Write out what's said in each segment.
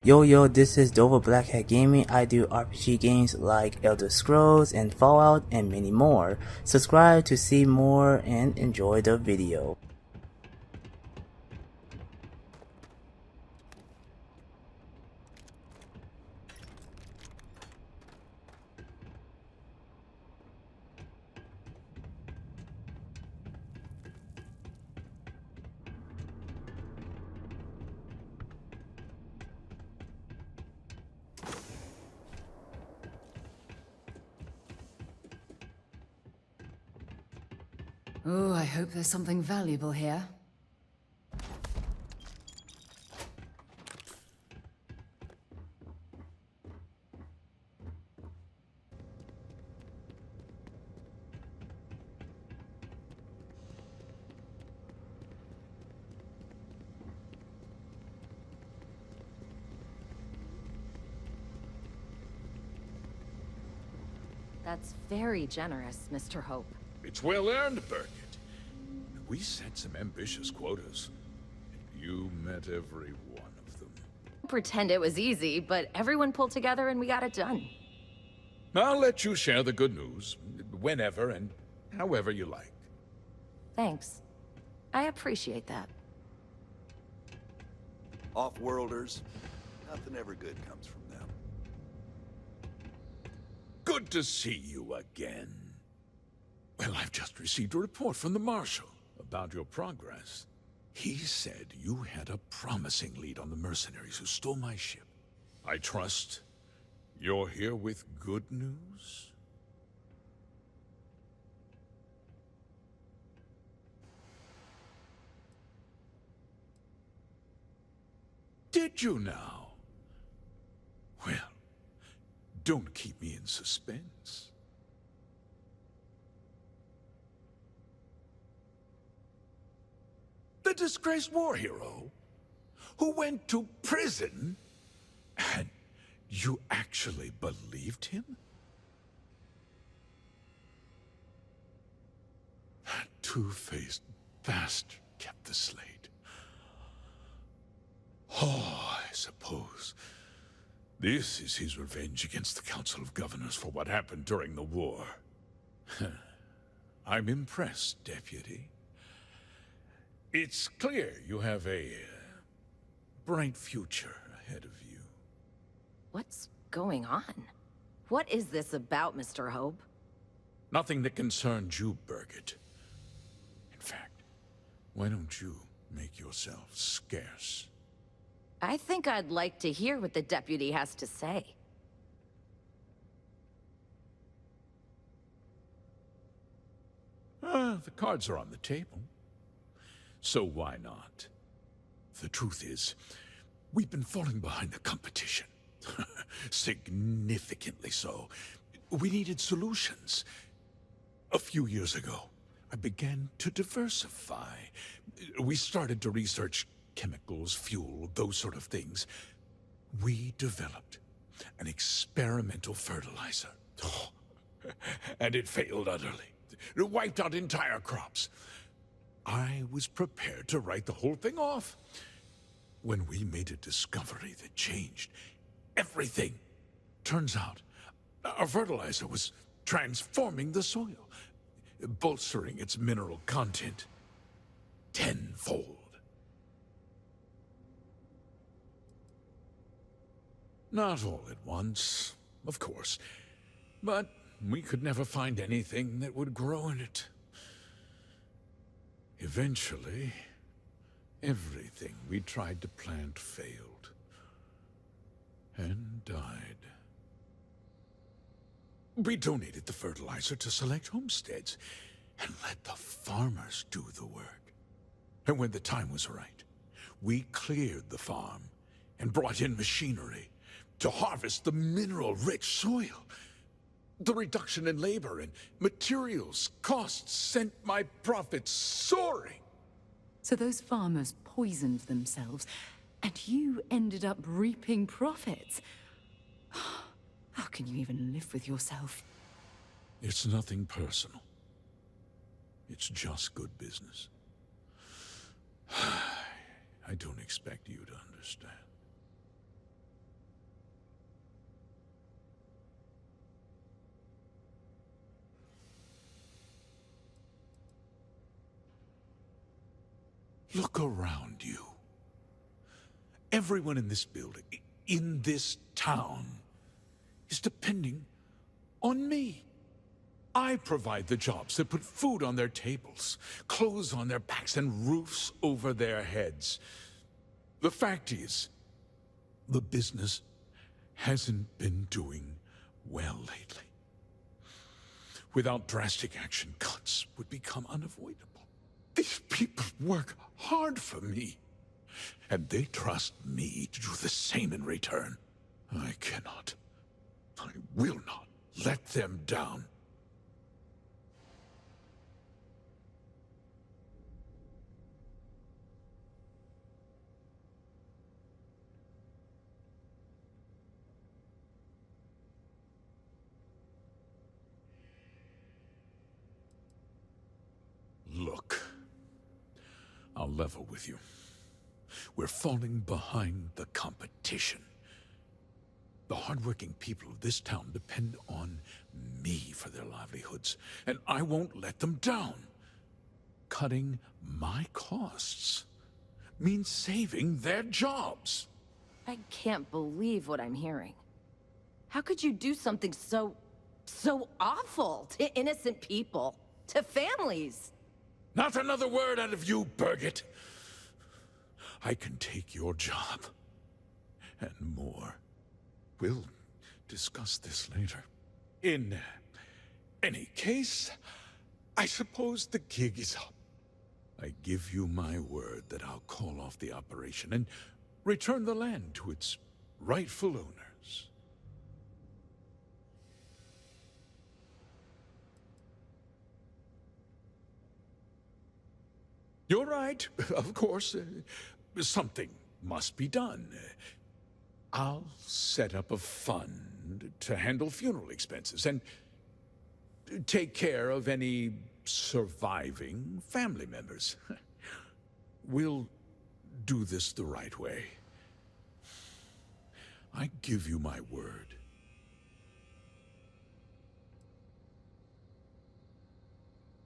Yo, this is Dova Blackhat Gaming. I do RPG games like Elder Scrolls and Fallout and many more. Subscribe to see more and enjoy the video. Oh, I hope there's something valuable here. That's very generous, Mr. Hope. It's well earned, Blackhat. We set some ambitious quotas. You met every one of them. Pretend it was easy, but everyone pulled together and we got it done. I'll let you share the good news, whenever and however you like. Thanks. I appreciate that. Off-worlders, nothing ever good comes from them. Good to see you again. Well, I've just received a report from the Marshal about your progress. He said you had a promising lead on the mercenaries who stole my ship. I trust you're here with good news? Did you now? Well, don't keep me in suspense. The disgraced war hero who went to prison, and you actually believed him? That two-faced bastard kept the slate. Oh, I suppose this is his revenge against the Council of Governors for what happened during the war. I'm impressed, Deputy. It's clear you have a bright future ahead of you. What's going on? What is this about, Mr. Hope? Nothing that concerns you, Blackhat. In fact, why don't you make yourself scarce? I think I'd like to hear what the deputy has to say. The cards are on the table. So why not? The truth is, we've been falling behind the competition. Significantly so. We needed solutions. A few years ago, I began to diversify. We started to research chemicals, fuel, those sort of things. We developed an experimental fertilizer. And it failed utterly. It wiped out entire crops. I was prepared to write the whole thing off when we made a discovery that changed everything. Turns out, our fertilizer was transforming the soil, bolstering its mineral content tenfold. Not all at once, of course, but we could never find anything that would grow in it. Eventually, everything we tried to plant failed and died. We donated the fertilizer to select homesteads and let the farmers do the work. And when the time was right, we cleared the farm and brought in machinery to harvest the mineral-rich soil. The reduction in labor and materials costs sent my profits soaring. So those farmers poisoned themselves, and you ended up reaping profits. How can you even live with yourself? It's nothing personal. It's just good business. I don't expect you to understand. Look around you. Everyone in this building, in this town, is depending on me. I provide the jobs that put food on their tables, clothes on their backs, and roofs over their heads. The fact is, the business hasn't been doing well lately. Without drastic action, cuts would become unavoidable. These people work hard for me, and they trust me to do the same in return. I cannot, I will not let them down. Look, I'll level with you. We're falling behind the competition. The hardworking people of this town depend on me for their livelihoods, and I won't let them down. Cutting my costs means saving their jobs. I can't believe what I'm hearing. How could you do something so awful to innocent people, to families? Not another word out of you, Birgit. I can take your job, and more. We'll discuss this later. In any case, I suppose the gig is up. I give you my word that I'll call off the operation and return the land to its rightful owners. You're right, of course. Something must be done. I'll set up a fund to handle funeral expenses and take care of any surviving family members. We'll do this the right way. I give you my word.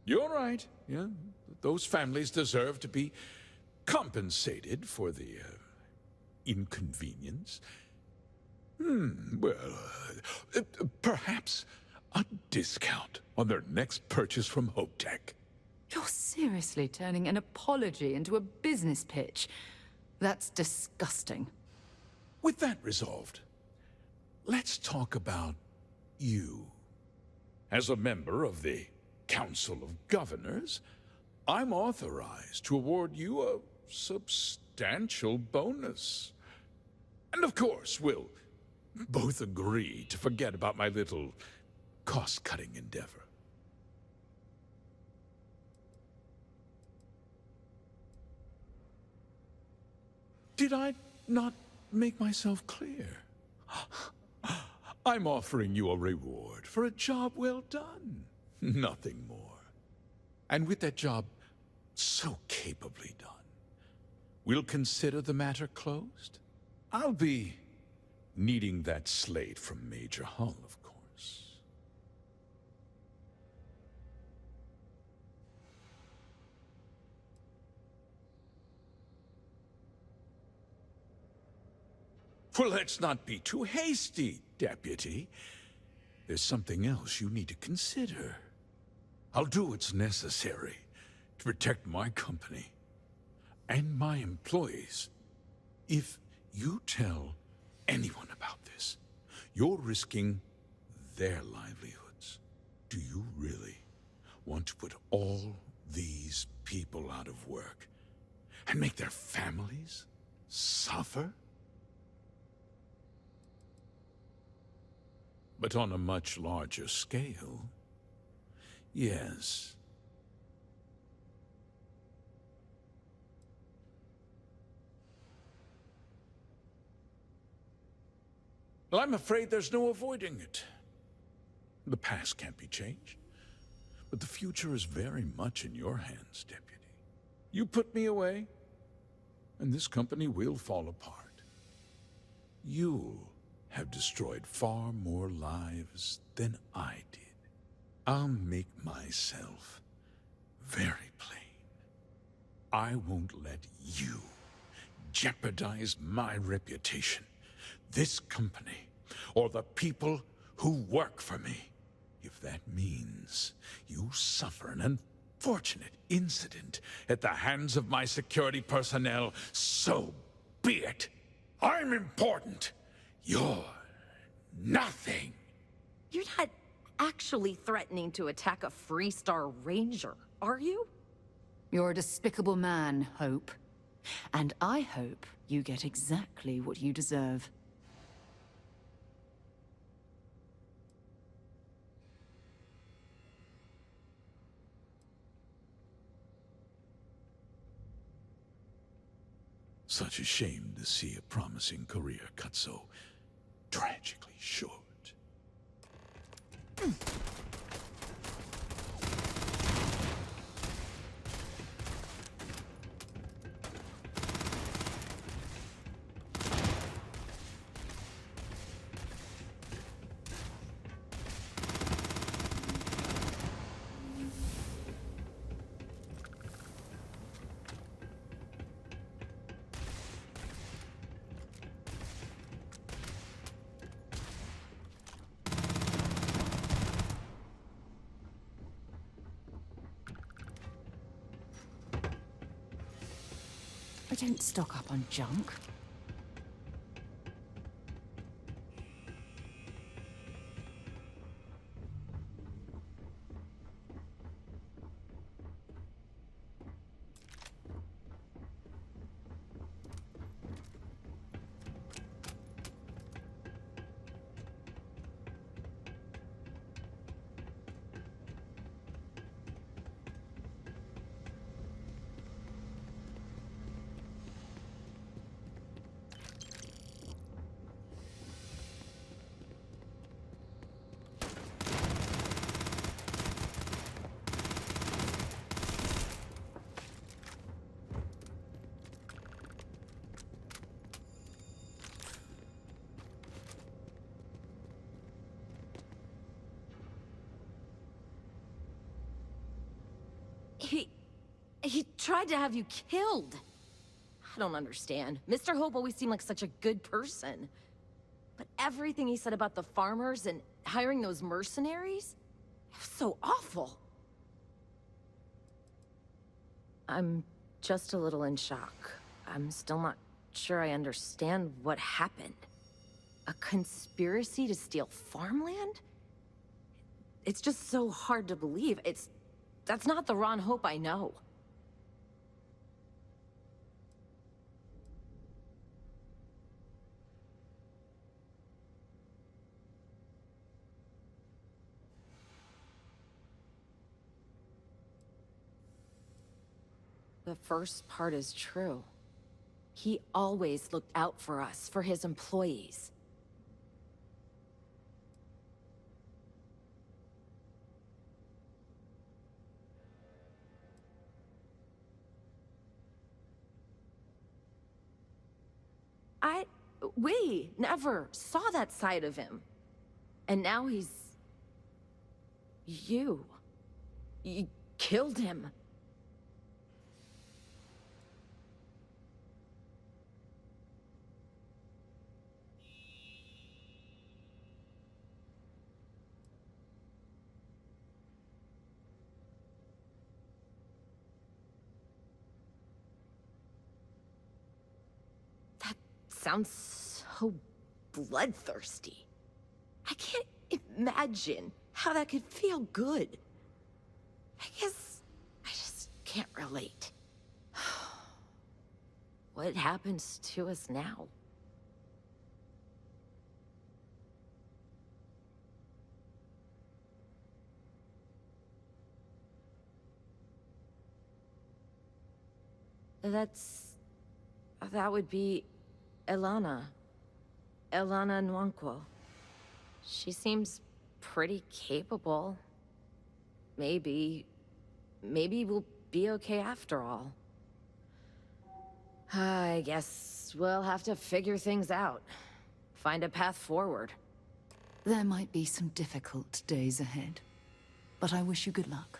You're right, yeah. Those families deserve to be compensated for the inconvenience. Perhaps a discount on their next purchase from Hope Tech. You're seriously turning an apology into a business pitch. That's disgusting. With that resolved, let's talk about you. As a member of the Council of Governors, I'm authorized to award you a substantial bonus. And of course, we'll both agree to forget about my little cost-cutting endeavor. Did I not make myself clear? I'm offering you a reward for a job well done. Nothing more. And with that job so capably done, we'll consider the matter closed. I'll be needing that slate from Major Hull, of course. Well, let's not be too hasty, Deputy. There's something else you need to consider. I'll do what's necessary to protect my company and my employees. If you tell anyone about this, you're risking their livelihoods. Do you really want to put all these people out of work and make their families suffer? But on a much larger scale, yes. Well, I'm afraid there's no avoiding it. The past can't be changed, but the future is very much in your hands, Deputy. You put me away, and this company will fall apart. You'll have destroyed far more lives than I did. I'll make myself very plain. I won't let you jeopardize my reputation, this company, or the people who work for me. If that means you suffer an unfortunate incident at the hands of my security personnel, so be it. I'm important. You're nothing. You're not actually threatening to attack a Freestar Ranger, are you? You're a despicable man, Hope. And I hope you get exactly what you deserve. Such a shame to see a promising career cut so tragically short. I don't stock up on junk. He tried to have you killed. I don't understand. Mr. Hope always seemed like such a good person. But everything he said about the farmers and hiring those mercenaries, it was so awful. I'm just a little in shock. I'm still not sure I understand what happened. A conspiracy to steal farmland? It's just so hard to believe. That's not the Ron Hope I know. The first part is true. He always looked out for us, for his employees. We never saw that side of him. And now he's... You killed him. That sounds so bloodthirsty. I can't imagine how that could feel good. I guess I just can't relate. What happens to us now? That would be Elana. Elana Nwankwo. She seems pretty capable. Maybe we'll be okay after all. I guess we'll have to figure things out. Find a path forward. There might be some difficult days ahead, but I wish you good luck.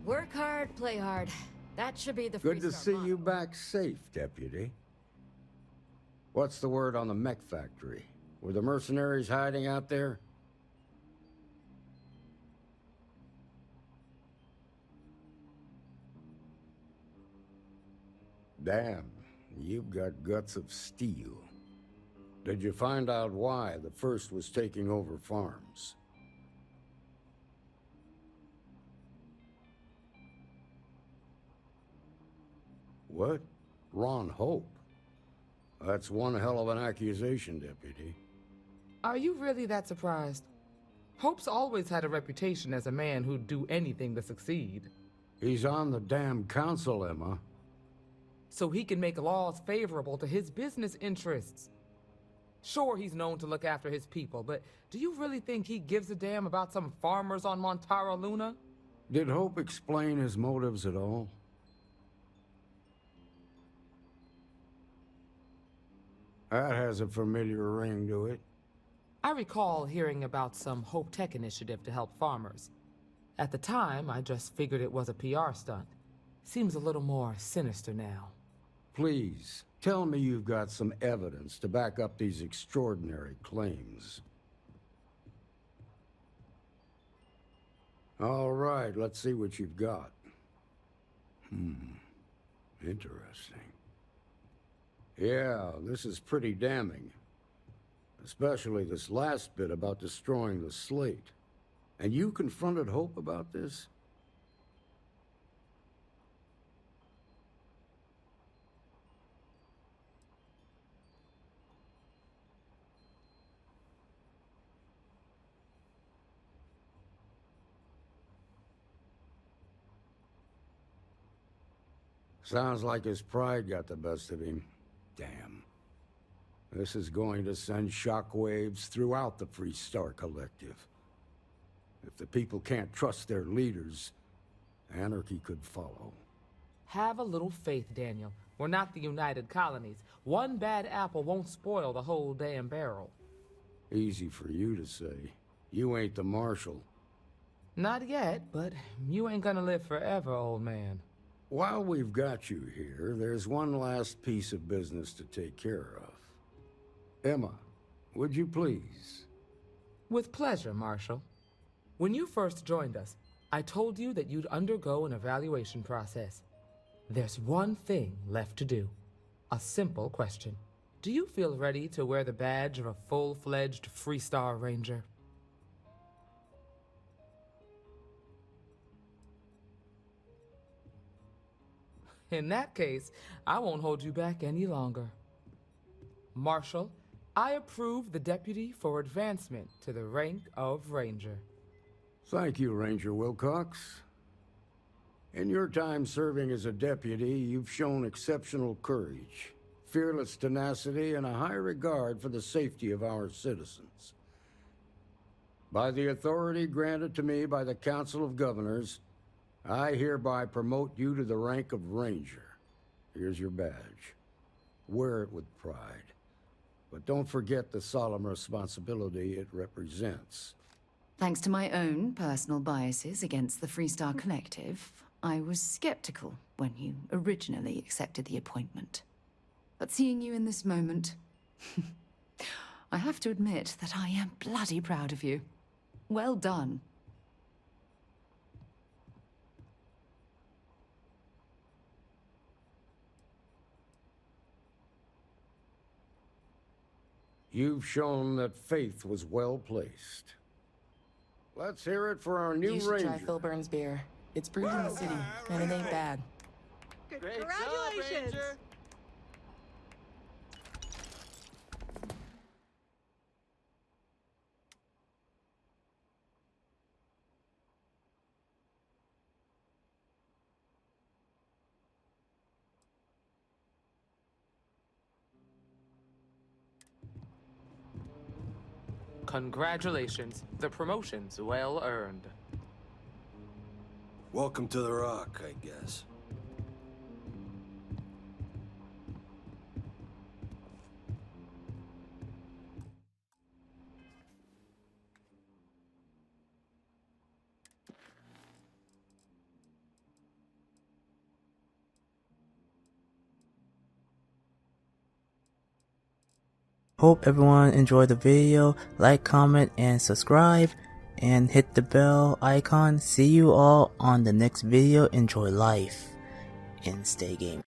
Work hard, play hard. That should be the Good to Freestar see you motto. back safe, Deputy. What's the word on the mech factory? Were the mercenaries hiding out there? Damn, you've got guts of steel. Did you find out why the First was taking over farms? What? Ron Hope? That's one hell of an accusation, Deputy. Are you really that surprised? Hope's always had a reputation as a man who'd do anything to succeed. He's on the damn council, Emma. So he can make laws favorable to his business interests. Sure, he's known to look after his people, but do you really think he gives a damn about some farmers on Montara Luna? Did Hope explain his motives at all? That has a familiar ring to it. I recall hearing about some Hope Tech initiative to help farmers. At the time, I just figured it was a PR stunt. Seems a little more sinister now. Please, tell me you've got some evidence to back up these extraordinary claims. All right, let's see what you've got. Interesting. Yeah, this is pretty damning. Especially this last bit about destroying the slate. And you confronted Hope about this? Sounds like his pride got the best of him. Damn. This is going to send shockwaves throughout the Freestar Collective. If the people can't trust their leaders, anarchy could follow. Have a little faith, Daniel. We're not the United Colonies. One bad apple won't spoil the whole damn barrel. Easy for you to say. You ain't the marshal. Not yet, but you ain't gonna live forever, old man. While we've got you here, there's one last piece of business to take care of. Emma, would you please? With pleasure, Marshal. When you first joined us, I told you that you'd undergo an evaluation process. There's one thing left to do. A simple question. Do you feel ready to wear the badge of a full-fledged Freestar Ranger? In that case, I won't hold you back any longer. Marshal, I approve the deputy for advancement to the rank of Ranger. Thank you, Ranger Wilcox. In your time serving as a deputy, you've shown exceptional courage, fearless tenacity, and a high regard for the safety of our citizens. By the authority granted to me by the Council of Governors, I hereby promote you to the rank of Ranger. Here's your badge. Wear it with pride. But don't forget the solemn responsibility it represents. Thanks to my own personal biases against the Freestar Collective, I was skeptical when you originally accepted the appointment. But seeing you in this moment, I have to admit that I am bloody proud of you. Well done. You've shown that faith was well placed. Let's hear it for our new You should try Ranger. Phil Burns' beer. It's brewed in the city, and it ain't bad. Congratulations! Congratulations. The promotion's well earned. Welcome to the Rock, I guess. Hope everyone enjoyed the video. Like, comment, and subscribe. And hit the bell icon. See you all on the next video. Enjoy life and stay gaming.